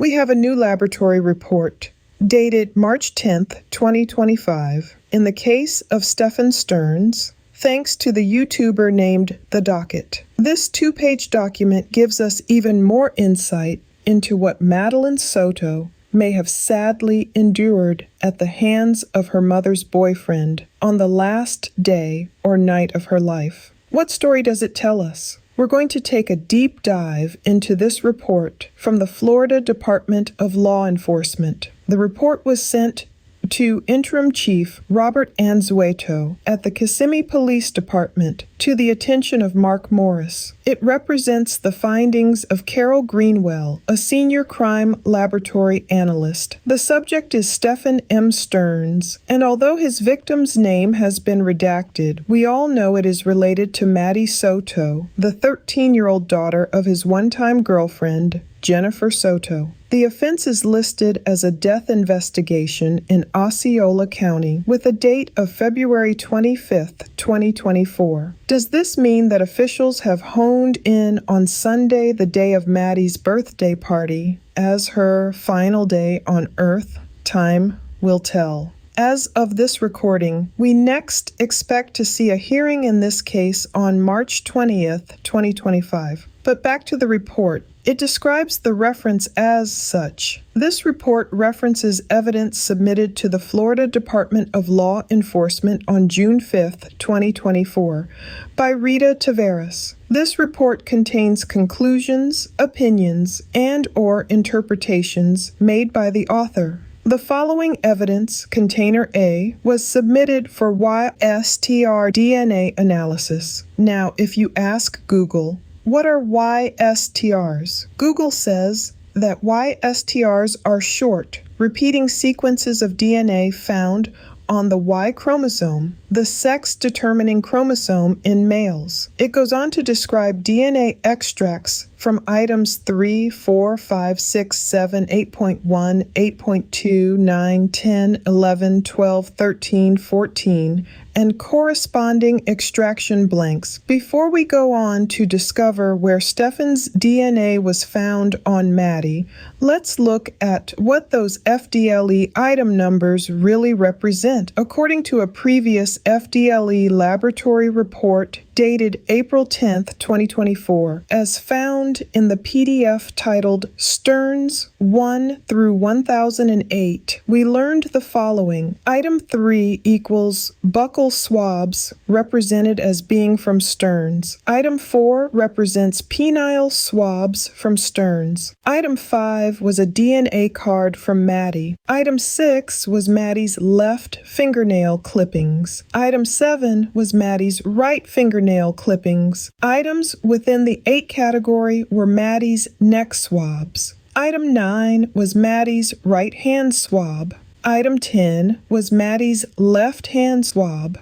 We have a new laboratory report dated March 10th, 2025, in the case of Stephan Sterns, thanks to the YouTuber named The Docket. This 2-page document gives us even more insight into what Maddie Soto may have sadly endured at the hands of her mother's boyfriend on the last day or night of her life. What story does it tell us? We're going to take a deep dive into this report from the Florida Department of Law Enforcement. The report was sent to Interim Chief Robert Anzueto at the Kissimmee Police Department to the attention of Mark Morris. It represents the findings of Carol Greenwell, a senior crime laboratory analyst. The subject is Stephan M. Sterns, and although his victim's name has been redacted, we all know it is related to Maddie Soto, the 13-year-old daughter of his one-time girlfriend, Jennifer Soto. The offense is listed as a death investigation in Osceola County with a date of February 25th, 2024. Does this mean that officials have honed in on Sunday, the day of Maddie's birthday party, as her final day on Earth? Time will tell. As of this recording, we next expect to see a hearing in this case on March 20th, 2025. But back to the report. It describes the reference as such. This report references evidence submitted to the Florida Department of Law Enforcement on June 5th, 2024, by Rita Taveras. This report contains conclusions, opinions, and/or interpretations made by the author. The following evidence, Container A, was submitted for YSTR DNA analysis. Now, if you ask Google, what are YSTRs? Google says that YSTRs are short, repeating sequences of DNA found on the Y chromosome, the sex-determining chromosome in males. It goes on to describe DNA extracts from items 3, 4, 5, 6, 7, 8.1, 8.2, 9, 10, 11, 12, 13, 14, and corresponding extraction blanks. Before we go on to discover where Stephan's DNA was found on Maddie, let's look at what those FDLE item numbers really represent. According to a previous FDLE laboratory report dated April 10th, 2024, as found in the PDF titled Sterns 1 through 1008, we learned the following. Item 3 equals buccal swabs, represented as being from Sterns. Item 4 represents penile swabs from Sterns. Item 5 was a DNA card from Maddie. Item 6 was Maddie's left fingernail clippings. Item 7 was Maddie's right fingernail clippings. Items within the 8 category were Maddie's neck swabs. Item 9 was Maddie's right hand swab. Item 10 was Maddie's left hand swab.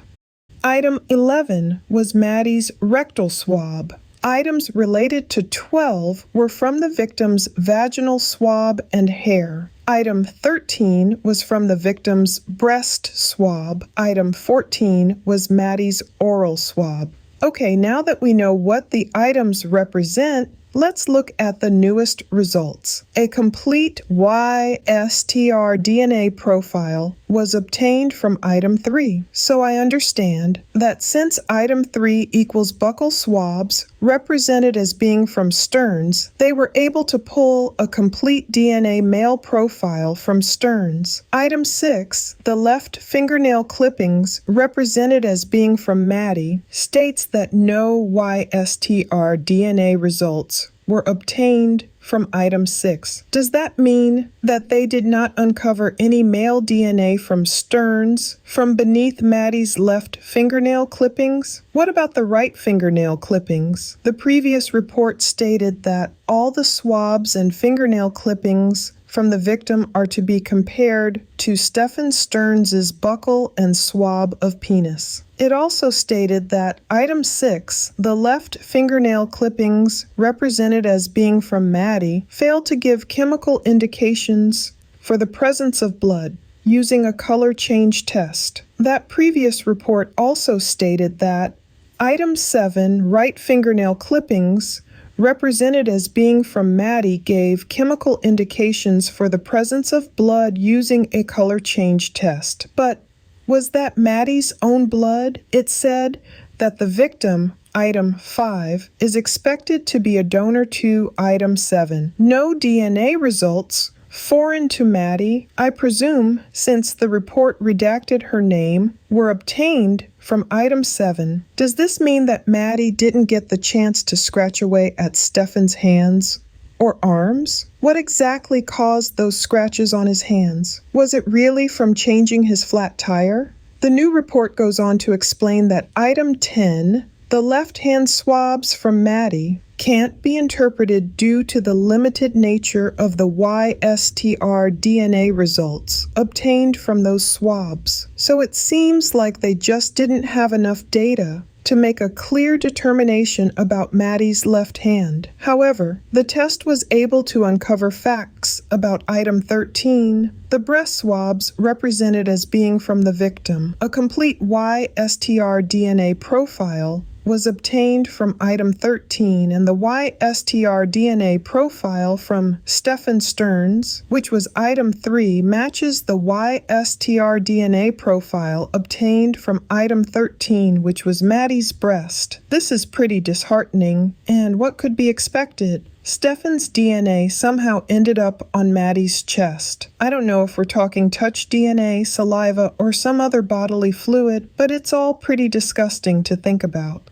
Item 11 was Maddie's rectal swab. Items related to 12 were from the victim's vaginal swab and hair. Item 13 was from the victim's breast swab. Item 14 was Maddie's oral swab. Okay, now that we know what the items represent, let's look at the newest results. A complete YSTR DNA profile was obtained from item 3. So I understand that since item 3 equals buccal swabs, represented as being from Sterns, they were able to pull a complete DNA male profile from Sterns. Item 6, the left fingernail clippings, represented as being from Maddie, states that no YSTR DNA results were obtained from item 6. Does that mean that they did not uncover any male DNA from Sterns from beneath Maddie's left fingernail clippings? What about the right fingernail clippings? The previous report stated that all the swabs and fingernail clippings from the victim are to be compared to Stephan Sterns' buccal and swab of penis. It also stated that item 6, the left fingernail clippings represented as being from Maddie, failed to give chemical indications for the presence of blood using a color change test. That previous report also stated that item 7, right fingernail clippings, represented as being from Maddie, gave chemical indications for the presence of blood using a color change test. But was that Maddie's own blood? It said that the victim, item 5, is expected to be a donor to item 7. No DNA results. Foreign to Maddie, I presume, since the report redacted her name, were obtained from item 7. Does this mean that Maddie didn't get the chance to scratch away at Stephan's hands or arms? What exactly caused those scratches on his hands? Was it really from changing his flat tire? The new report goes on to explain that item 10, the left-hand swabs from Maddie, can't be interpreted due to the limited nature of the YSTR DNA results obtained from those swabs. So it seems like they just didn't have enough data to make a clear determination about Maddie's left hand. However, the test was able to uncover facts about item 13, the breast swabs represented as being from the victim. A complete YSTR DNA profile was obtained from item 13, and the YSTR DNA profile from Stephan Sterns, which was item 3, matches the YSTR DNA profile obtained from item 13, which was Maddie's breast. This is pretty disheartening, and what could be expected? Stephan's DNA somehow ended up on Maddie's chest. I don't know if we're talking touch DNA, saliva, or some other bodily fluid, but it's all pretty disgusting to think about.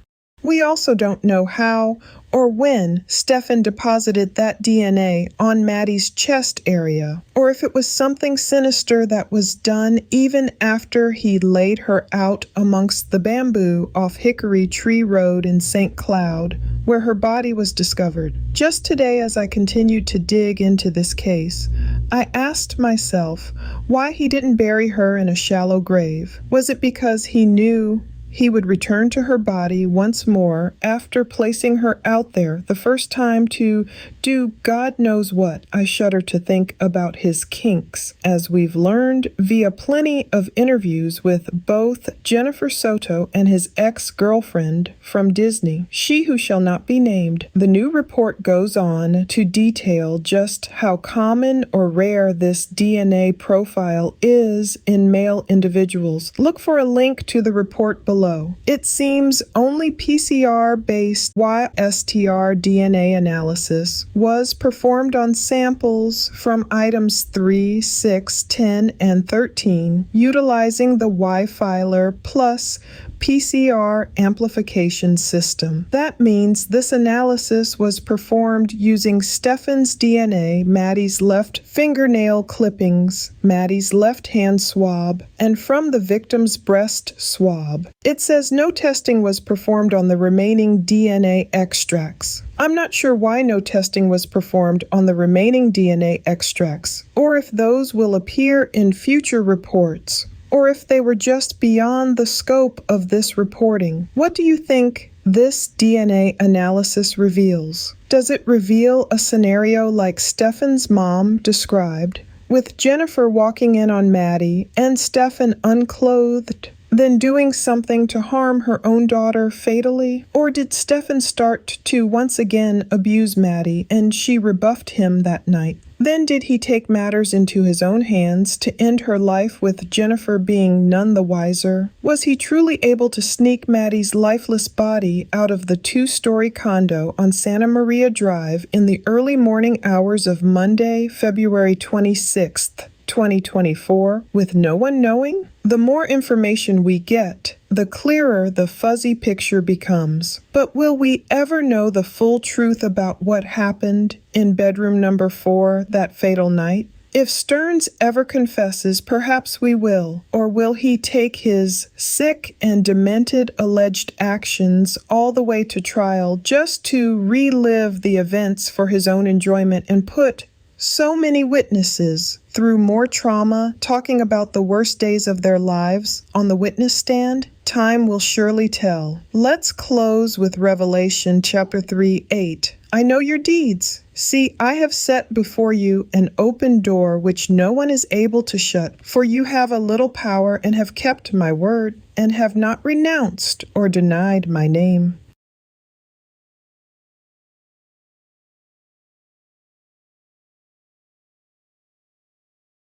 We also don't know how or when Stephan deposited that DNA on Maddie's chest area, or if it was something sinister that was done even after he laid her out amongst the bamboo off Hickory Tree Road in St. Cloud, where her body was discovered. Just today, as I continued to dig into this case, I asked myself why he didn't bury her in a shallow grave. Was it because he knew he would return to her body once more after placing her out there the first time to do God knows what? I shudder to think about his kinks, as we've learned via plenty of interviews with both Jennifer Soto and his ex-girlfriend from Disney, she who shall not be named. The new report goes on to detail just how common or rare this DNA profile is in male individuals. Look for a link to the report below. It seems only PCR-based YSTR DNA analysis was performed on samples from items 3, 6, 10, and 13, utilizing the Y-Filer plus PCR amplification system. That means this analysis was performed using Stephan's DNA, Maddie's left fingernail clippings, Maddie's left hand swab, and from the victim's breast swab. It says no testing was performed on the remaining DNA extracts. I'm not sure why no testing was performed on the remaining DNA extracts, or if those will appear in future reports, or if they were just beyond the scope of this reporting. What do you think this DNA analysis reveals? Does it reveal a scenario like Stephan's mom described, with Jennifer walking in on Maddie and Stephan unclothed, then doing something to harm her own daughter fatally? Or did Stephan start to once again abuse Maddie and she rebuffed him that night? Then did he take matters into his own hands to end her life with Jennifer being none the wiser? Was he truly able to sneak Maddie's lifeless body out of the 2-story condo on Santa Maria Drive in the early morning hours of Monday, February 26th, 2024, with no one knowing? The more information we get, the clearer the fuzzy picture becomes. But will we ever know the full truth about what happened in bedroom number 4 that fatal night? If Sterns ever confesses, perhaps we will. Or will he take his sick and demented alleged actions all the way to trial just to relive the events for his own enjoyment and put so many witnesses through more trauma, talking about the worst days of their lives on the witness stand? Time will surely tell. Let's close with Revelation chapter 3:8. I know your deeds. See, I have set before you an open door which no one is able to shut. For you have a little power and have kept my word, and have not renounced or denied my name.